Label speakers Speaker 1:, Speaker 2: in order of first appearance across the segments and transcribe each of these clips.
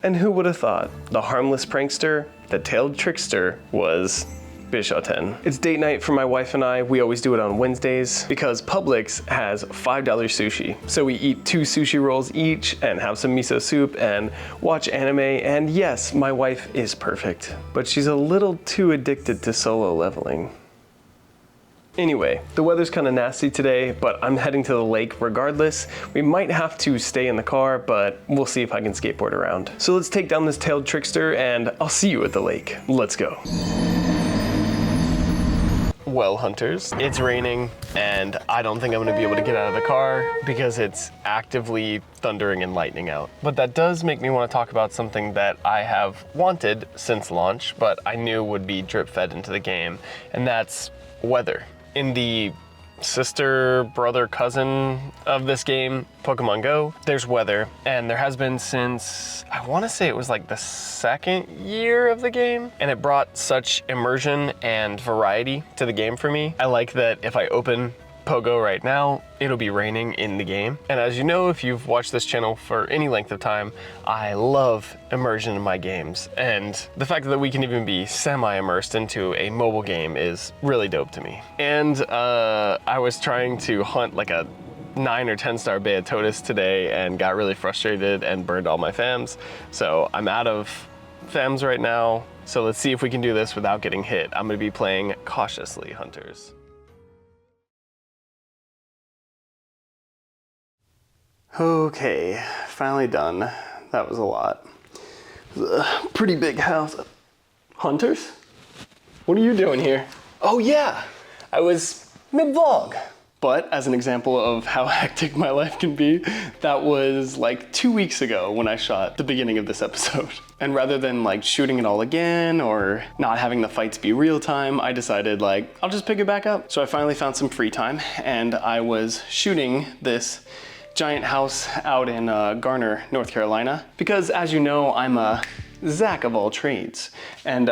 Speaker 1: And who would have thought the harmless prankster, the tailed trickster, was Bishoten. It's date night for my wife and I. We always do it on Wednesdays because Publix has $5 sushi. So we eat 2 sushi rolls each and have some miso soup and watch anime. And yes, my wife is perfect, but she's a little too addicted to solo leveling. Anyway, the weather's kind of nasty today, but I'm heading to the lake regardless. We might have to stay in the car, but we'll see if I can skateboard around. So let's take down this tailed trickster and I'll see you at the lake. Let's go. Well, hunters, it's raining and I don't think I'm gonna be able to get out of the car because it's actively thundering and lightning out. But that does make me want to talk about something that I have wanted since launch, but I knew would be drip fed into the game, and that's weather. In the sister, brother, cousin of this game, Pokemon Go, there's weather, and there has been since, I want to say it was like the 2nd year of the game, and it brought such immersion and variety to the game for me. I like that if I open Pogo right now, it'll be raining in the game. And as you know, if you've watched this channel for any length of time, I love immersion in my games. And the fact that we can even be semi-immersed into a mobile game is really dope to me. And I was trying to hunt like a 9 or 10 star Beatotus today and got really frustrated and burned all my FAMs. So I'm out of FAMs right now. So let's see if we can do this without getting hit. I'm gonna be playing cautiously, hunters. Okay, finally done. That was a lot. It was a pretty big house. Hunters? What are you doing here? Oh yeah, I was mid-vlog. But as an example of how hectic my life can be, that was like 2 weeks ago when I shot the beginning of this episode. And rather than like shooting it all again or not having the fights be real time, I decided like, I'll just pick it back up. So I finally found some free time and I was shooting this giant house out in Garner, North Carolina, because as you know, I'm a Zach of all trades. And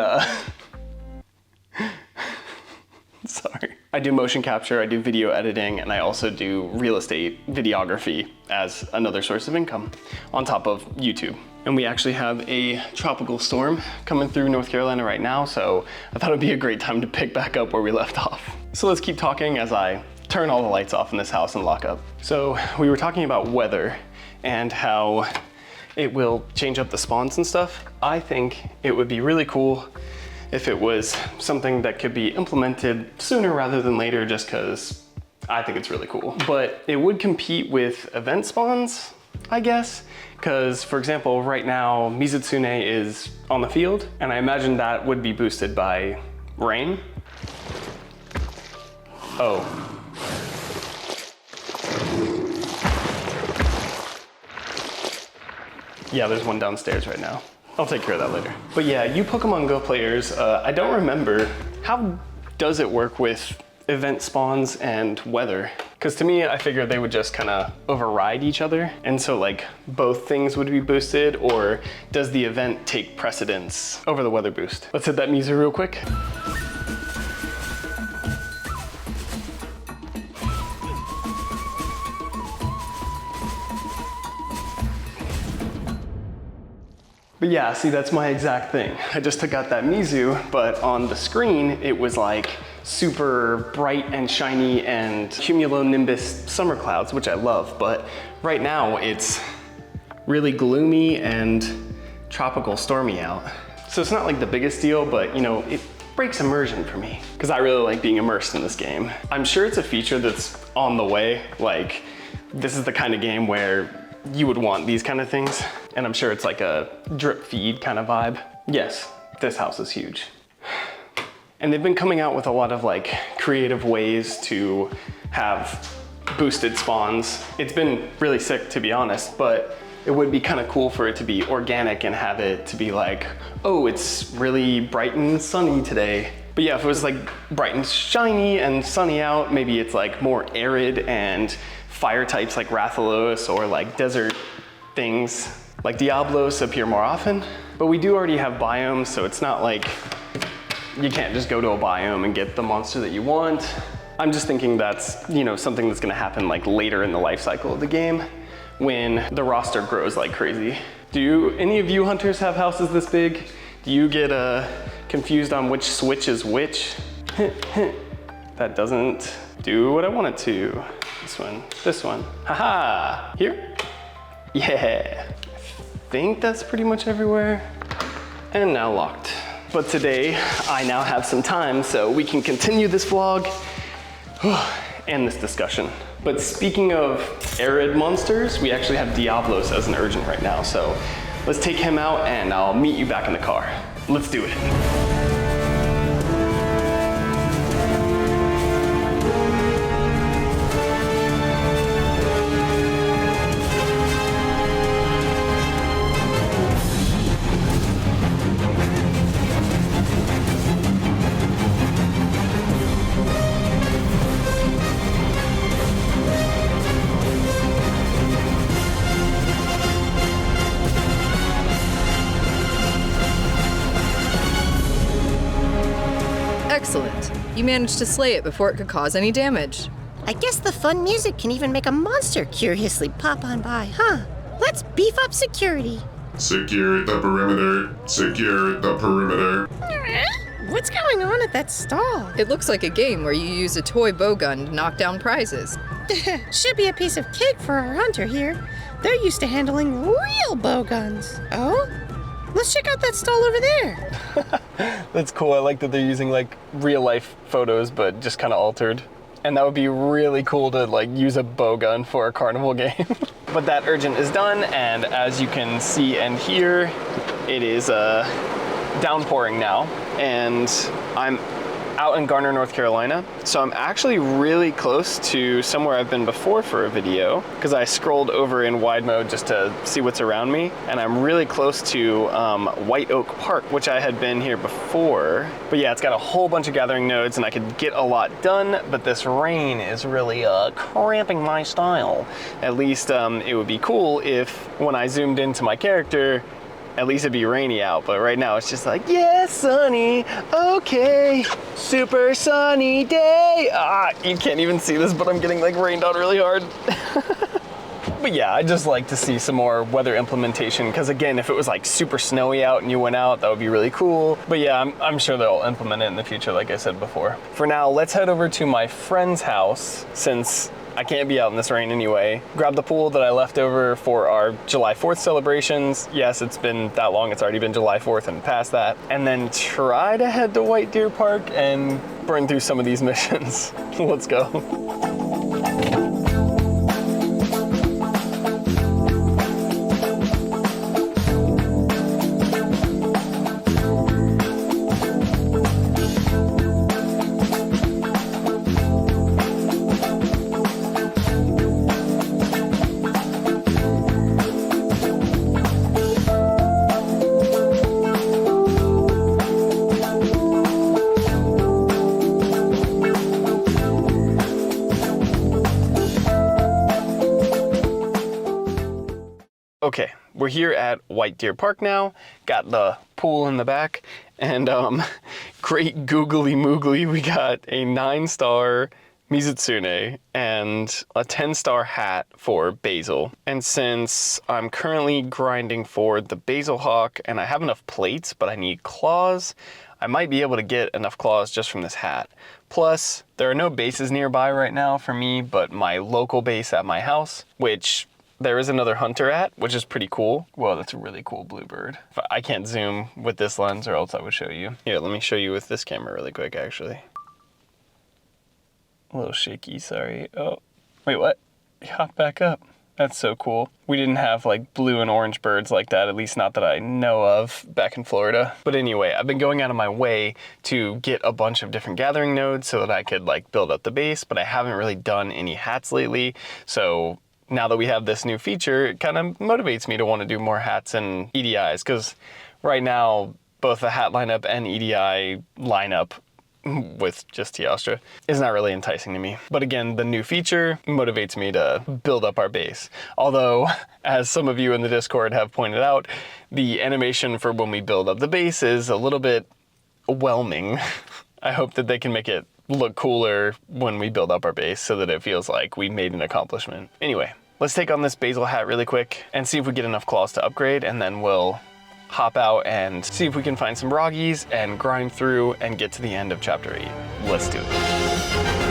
Speaker 1: sorry. I do motion capture, I do video editing, and I also do real estate videography as another source of income on top of YouTube. And we actually have a tropical storm coming through North Carolina right now, so I thought it'd be a great time to pick back up where we left off. So let's keep talking as I turn all the lights off in this house and lock up. So we were talking about weather and how it will change up the spawns and stuff. I think it would be really cool if it was something that could be implemented sooner rather than later, just because I think it's really cool. But it would compete with event spawns, I guess, because for example, right now Mizutsune is on the field, and I imagine that would be boosted by rain. Oh. Yeah, there's one downstairs right now. I'll take care of that later. But yeah, you Pokemon Go players, I don't remember, how does it work with event spawns and weather? Because to me, I figured they would just kind of override each other. And so like both things would be boosted, or does the event take precedence over the weather boost? Let's hit that Mizu real quick. But yeah, see, that's my exact thing. I just took out that Mizu, but on the screen, it was like super bright and shiny and cumulonimbus summer clouds, which I love. But right now it's really gloomy and tropical stormy out. So it's not like the biggest deal, but you know, it breaks immersion for me because I really like being immersed in this game. I'm sure it's a feature that's on the way. Like, this is the kind of game where you would want these kind of things. And I'm sure it's like a drip feed kind of vibe. Yes, this house is huge. And they've been coming out with a lot of like creative ways to have boosted spawns. It's been really sick, to be honest, but it would be kind of cool for it to be organic and have it to be like, oh, it's really bright and sunny today. But yeah, if it was like bright and shiny and sunny out, maybe it's like more arid and fire types like Rathalos or like desert things like Diablos appear more often. But we do already have biomes, so it's not like you can't just go to a biome and get the monster that you want. I'm just thinking that's, you know, something that's gonna happen like later in the life cycle of the game when the roster grows like crazy. Do any of you hunters have houses this big? Do you get confused on which switch is which? That doesn't do what I want it to. This one. Haha, here? Yeah. I think that's pretty much everywhere. And now locked. But today, I now have some time so we can continue this vlog and this discussion. But speaking of arid monsters, we actually have Diablos as an urgent right now. So let's take him out and I'll meet you back in the car. Let's do it.
Speaker 2: Excellent. You managed to slay it before it could cause any damage.
Speaker 3: I guess the fun music can even make a monster curiously pop on by, huh? Let's beef up security.
Speaker 4: Secure the perimeter. Secure the perimeter.
Speaker 3: What's going on at that stall?
Speaker 2: It looks like a game where you use a toy bowgun to knock down prizes.
Speaker 3: Should be a piece of cake for our hunter here. They're used to handling real bowguns. Oh? Let's check out that stall over there.
Speaker 1: That's cool. I like that they're using like real life photos, but just kind of altered. And that would be really cool to like use a bowgun for a carnival game. But that urgent is done, and as you can see and hear, it is downpouring now, and I'm out in Garner, North Carolina. So I'm actually really close to somewhere I've been before for a video, because I scrolled over in wide mode just to see what's around me. And I'm really close to White Oak Park, which I had been here before. But yeah, it's got a whole bunch of gathering nodes and I could get a lot done, but this rain is really cramping my style. At least it would be cool if when I zoomed into my character, at least it'd be rainy out, but right now it's just like, yeah, sunny, okay, super sunny day. You can't even see this, but I'm getting like rained on really hard. But yeah, I'd just like to see some more weather implementation, because again, if it was like super snowy out and you went out, that would be really cool. But yeah, I'm sure they'll implement it in the future, like I said before. For now, let's head over to my friend's house, since I can't be out in this rain anyway. Grab the pool that I left over for our July 4th celebrations. Yes, it's been that long. It's already been July 4th and past that. And then try to head to White Deer Park and burn through some of these missions. Let's go. Okay, we're here at White Deer Park now. Got the pool in the back, and great googly moogly, we got a 9-star Mizutsune and a 10-star hat for Basil. And since I'm currently grinding for the Basil Hawk and I have enough plates, but I need claws, I might be able to get enough claws just from this hat. Plus, there are no bases nearby right now for me, but my local base at my house, which there is another hunter at, which is pretty cool. Whoa, that's a really cool bluebird. I can't zoom with this lens or else I would show you. Here, let me show you with this camera really quick, actually. A little shaky, sorry. Oh, wait, what? He hopped back up. That's so cool. We didn't have like blue and orange birds like that, at least not that I know of back in Florida. But anyway, I've been going out of my way to get a bunch of different gathering nodes so that I could like build up the base, but I haven't really done any hats lately. So now that we have this new feature, it kind of motivates me to want to do more hats and EDIs, because right now, both the hat lineup and EDI lineup with just Teostra is not really enticing to me. But again, the new feature motivates me to build up our base. Although, as some of you in the Discord have pointed out, the animation for when we build up the base is a little bit whelming. I hope that they can make it look cooler when we build up our base so that it feels like we made an accomplishment. Anyway, let's take on this basil hat really quick and see if we get enough claws to upgrade, and then we'll hop out and see if we can find some roggies and grind through and get to the end of chapter 8. Let's do it.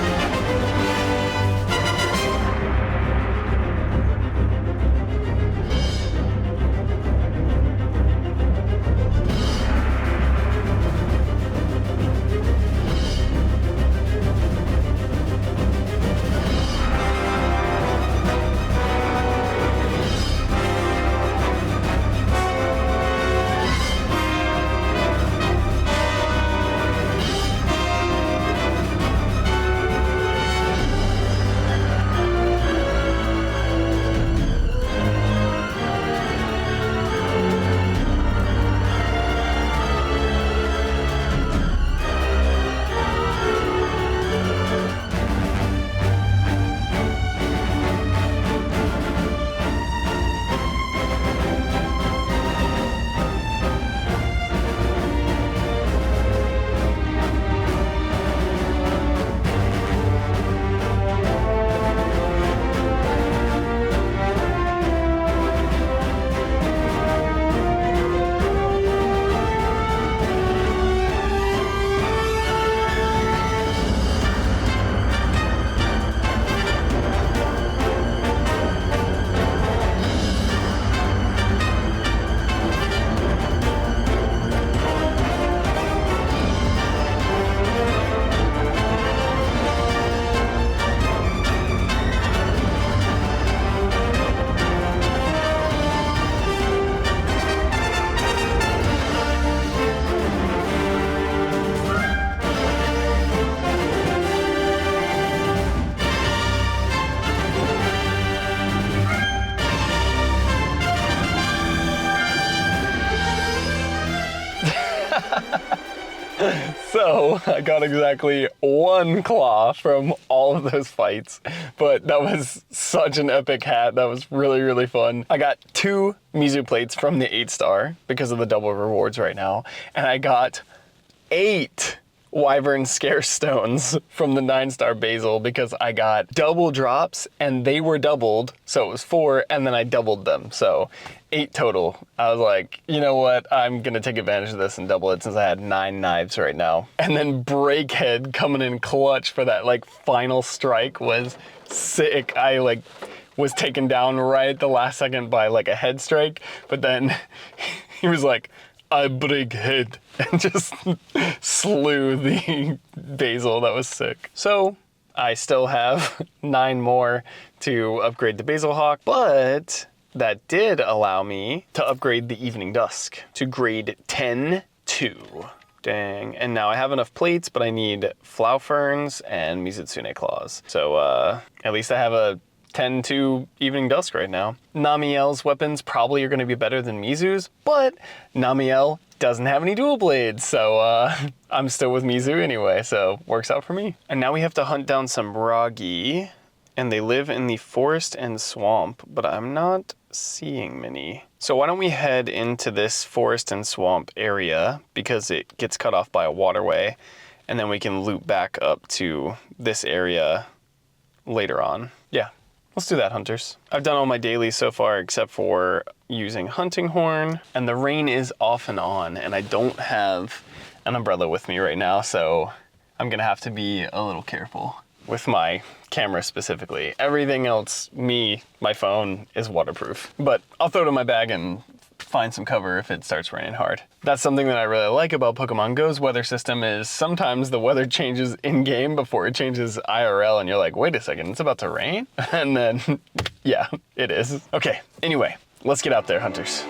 Speaker 1: So I got exactly 1 claw from all of those fights, but that was such an epic hat. That was really, really fun. I got 2 Mizu plates from the 8-star because of the double rewards right now, and I got 8 Wyvern Scare Stones from the 9-star Basil because I got double drops and they were doubled, so it was 4, and then I doubled them, so 8 total. I was like, you know what, I'm gonna take advantage of this and double it since I had 9 knives right now. And then Breakhead coming in clutch for that like final strike was sick. I like was taken down right at the last second by like a head strike, but then he was like, I break head, and just slew the Basil. That was sick. So I still have 9 more to upgrade the Basil Hawk, but that did allow me to upgrade the Evening Dusk to grade 10-2. Dang. And now I have enough plates, but I need Flow Ferns and Mizutsune Claws. So at least I have a 10-2 Evening Dusk right now. Namiel's weapons probably are going to be better than Mizu's, but Namiel doesn't have any dual blades, so I'm still with Mizu anyway, so works out for me. And now we have to hunt down some Ragi, and they live in the forest and swamp, but I'm not seeing many. So why don't we head into this forest and swamp area, because it gets cut off by a waterway, and then we can loop back up to this area later on. Yeah. Let's do that, hunters. I've done all my dailies so far except for using hunting horn, and the rain is off and on, and I don't have an umbrella with me right now, so I'm gonna have to be a little careful with my camera specifically. Everything else, my phone is waterproof, but I'll throw it in my bag and find some cover if it starts raining hard. That's something that I really like about Pokemon Go's weather system is sometimes the weather changes in-game before it changes IRL, and you're like, wait a second, it's about to rain? And then, yeah, it is. Okay, anyway, let's get out there, hunters.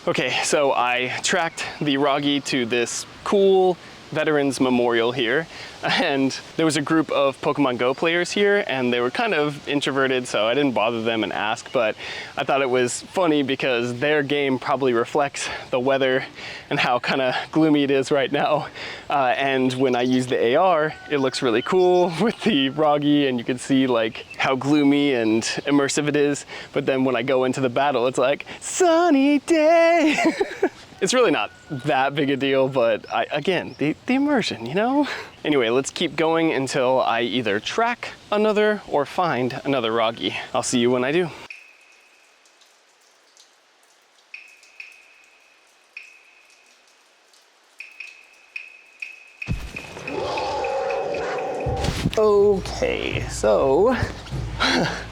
Speaker 1: Okay, so I tracked the Roggy to this cool Veterans Memorial here, and there was a group of Pokemon Go players here, and they were kind of introverted, so I didn't bother them and ask, but I thought it was funny because their game probably reflects the weather and how kind of gloomy it is right now. And when I use the AR, it looks really cool with the Roggy, and you can see like how gloomy and immersive it is. But then when I go into the battle, it's like, sunny day. It's really not that big a deal, but again, the immersion, you know? Anyway, let's keep going until I either track another or find another Roggy. I'll see you when I do. Okay, so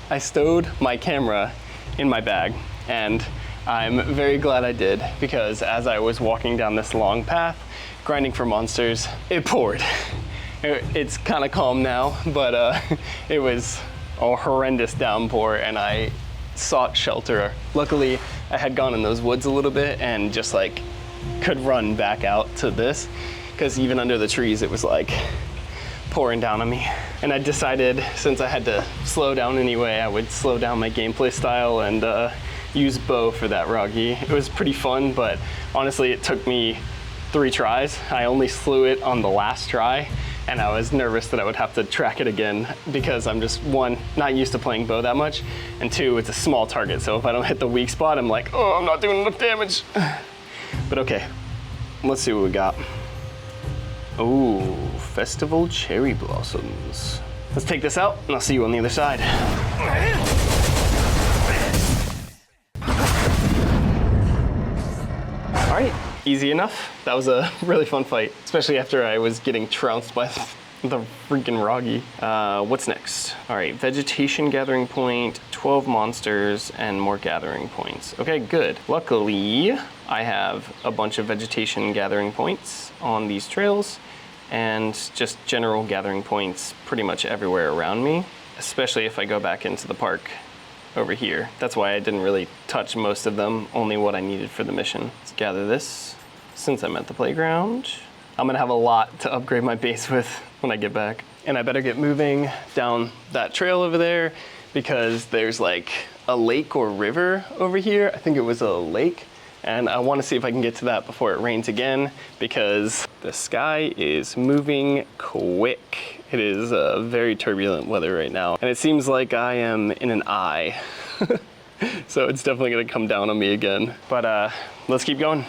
Speaker 1: I stowed my camera in my bag, and I'm very glad I did, because as I was walking down this long path, grinding for monsters, it poured. It's kind of calm now, but it was a horrendous downpour, and I sought shelter. Luckily, I had gone in those woods a little bit and just like could run back out to this, because even under the trees, it was like pouring down on me. And I decided, since I had to slow down anyway, I would slow down my gameplay style and use bow for that Roggy. It was pretty fun, but honestly, it took me 3 tries. I only slew it on the last try, and I was nervous that I would have to track it again because I'm just, 1, not used to playing bow that much, and 2, it's a small target, so if I don't hit the weak spot, I'm like, oh, I'm not doing enough damage. But okay, let's see what we got. Ooh, Festival Cherry Blossoms. Let's take this out, and I'll see you on the other side. All right, easy enough. That was a really fun fight, especially after I was getting trounced by the freaking Roggy. What's next? All right, vegetation gathering point, 12 monsters, and more gathering points. Okay, good. Luckily, I have a bunch of vegetation gathering points on these trails, and just general gathering points pretty much everywhere around me, especially if I go back into the park over here. That's why I didn't really touch most of them, only what I needed for the mission. Let's gather this since I'm at the playground. I'm gonna have a lot to upgrade my base with when I get back. And I better get moving down that trail over there, because there's like a lake or river over here. I think it was a lake. And I want to see if I can get to that before it rains again, because the sky is moving quick. It is very turbulent weather right now, and it seems like I am in an eye. So it's definitely gonna come down on me again. But let's keep going.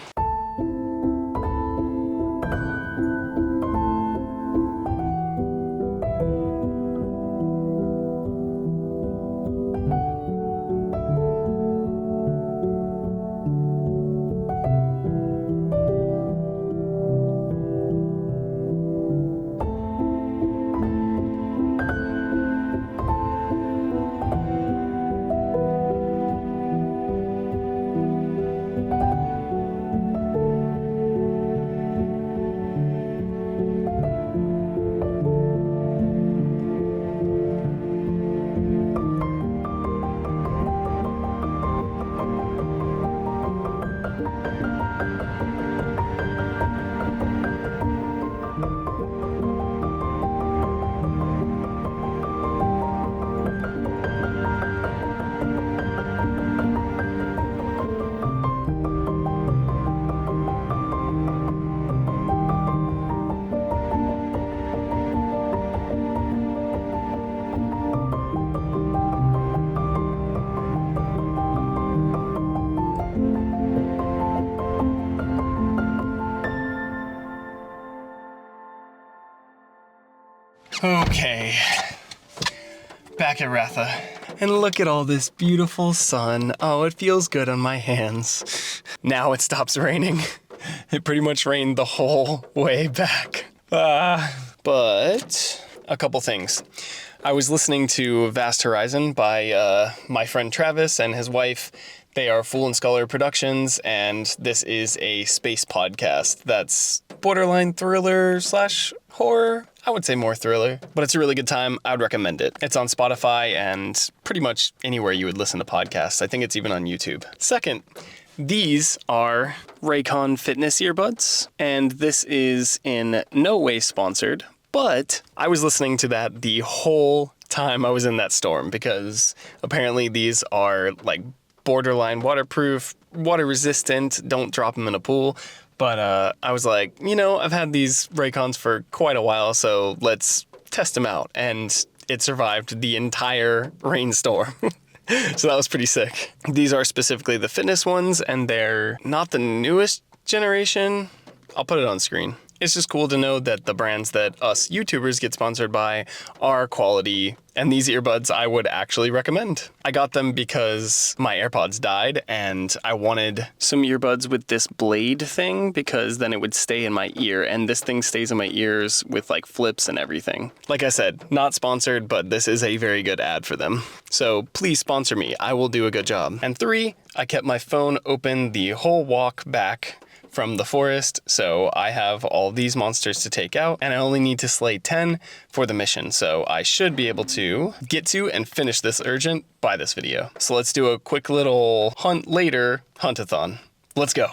Speaker 1: Okay, back at Ratha, and look at all this beautiful sun. Oh, it feels good on my hands. Now it stops raining. It pretty much rained the whole way back. But a couple things. I was listening to Vast Horizon by my friend Travis and his wife. They are Fool and Scholar Productions, and this is a space podcast that's borderline thriller / horror. I would say more thriller, but it's a really good time. I would recommend it. It's on Spotify and pretty much anywhere you would listen to podcasts. I think it's even on YouTube. Second, These are Raycon fitness earbuds, and this is in no way sponsored, but I was listening to that the whole time I was in that storm because apparently these are like borderline waterproof, water resistant, don't drop them in a pool. But I was like, you know, I've had these Raycons for quite a while, so let's test them out. And it survived the entire rainstorm. So that was pretty sick. These are specifically the fitness ones, and they're not the newest generation. I'll put it on screen. It's just cool to know that the brands that us YouTubers get sponsored by are quality, and these earbuds I would actually recommend. I got them because my AirPods died, and I wanted some earbuds with this blade thing because then it would stay in my ear, and this thing stays in my ears with like flips and everything. Like I said, not sponsored, but this is a very good ad for them. So please sponsor me, I will do a good job. And 3, I kept my phone open the whole walk back from the forest, so I have all these monsters to take out, and I only need to slay 10 for the mission, so I should be able to get to and finish this urgent by this video. So let's do a quick little hunt later hunt-a-thon. Let's go.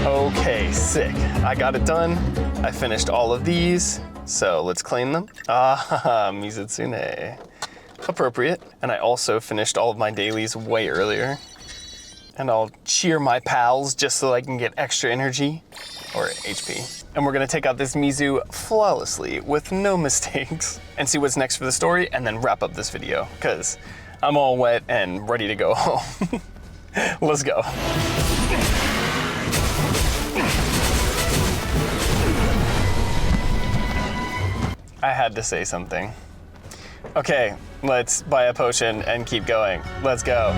Speaker 1: Okay, sick. I got it done. I finished all of these, so let's claim them. Ah, Mizutsune. Appropriate. And I also finished all of my dailies way earlier. And I'll cheer my pals just so I can get extra energy, or HP. And we're gonna take out this Mizu flawlessly with no mistakes and see what's next for the story and then wrap up this video, because I'm all wet and ready to go home. Let's go. I had to say something. Okay, let's buy a potion and keep going. Let's go.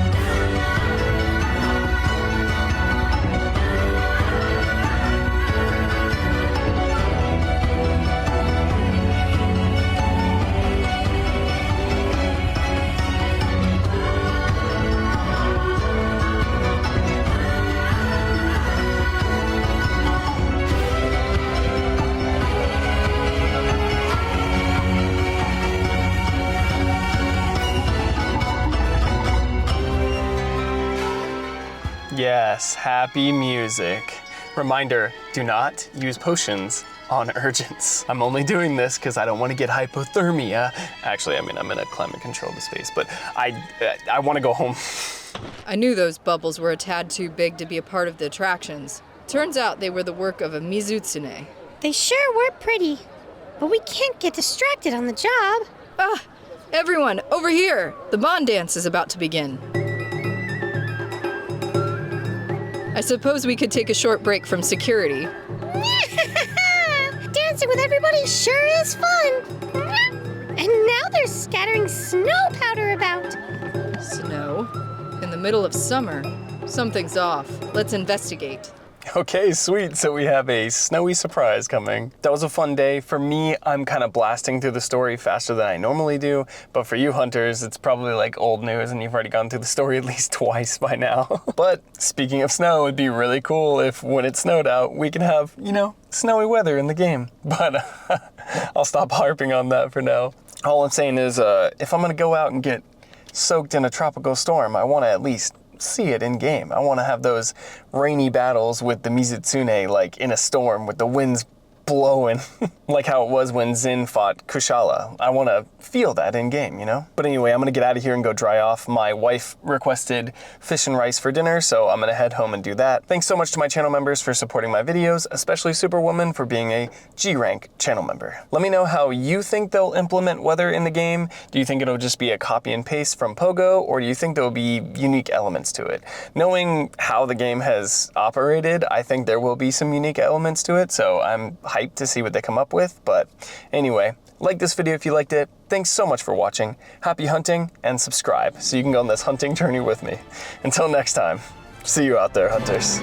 Speaker 1: Yes, happy music. Reminder, do not use potions on urgents. I'm only doing this because I don't want to get hypothermia. Actually, I mean, I'm in a climate controlled space, but I want to go home.
Speaker 2: I knew those bubbles were a tad too big to be a part of the attractions. Turns out they were the work of a Mizutsune.
Speaker 3: They sure were pretty, but we can't get distracted on the job.
Speaker 2: Ah! Everyone, over here! The Bond dance is about to begin. I suppose we could take a short break from security.
Speaker 3: Dancing with everybody sure is fun. And now they're scattering snow powder about.
Speaker 2: Snow? In the middle of summer? Something's off. Let's investigate.
Speaker 1: Okay, sweet. So we have a snowy surprise coming. That was a fun day. For me, I'm kind of blasting through the story faster than I normally do. But for you hunters, it's probably like old news and you've already gone through the story at least twice by now. But speaking of snow, it'd be really cool if when it snowed out, we can have, you know, snowy weather in the game. But I'll stop harping on that for now. All I'm saying is if I'm gonna go out and get soaked in a tropical storm, I want to at least see it in game. I want to have those rainy battles with the Mizutsune, like in a storm with the winds blowing, like how it was when Zin fought Kushala. I want to feel that in game, you know? But anyway, I'm gonna get out of here and go dry off. My wife requested fish and rice for dinner, so I'm gonna head home and do that. Thanks so much to my channel members for supporting my videos, especially Superwoman for being a G-rank channel member. Let me know how you think they'll implement weather in the game. Do you think it'll just be a copy and paste from Pogo, or do you think there'll be unique elements to it? Knowing how the game has operated, I think there will be some unique elements to it, so I'm hyped to see what they come up with. But anyway, like this video if you liked it. Thanks so much for watching. Happy hunting, and subscribe so you can go on this hunting journey with me. Until next time, see you out there, hunters.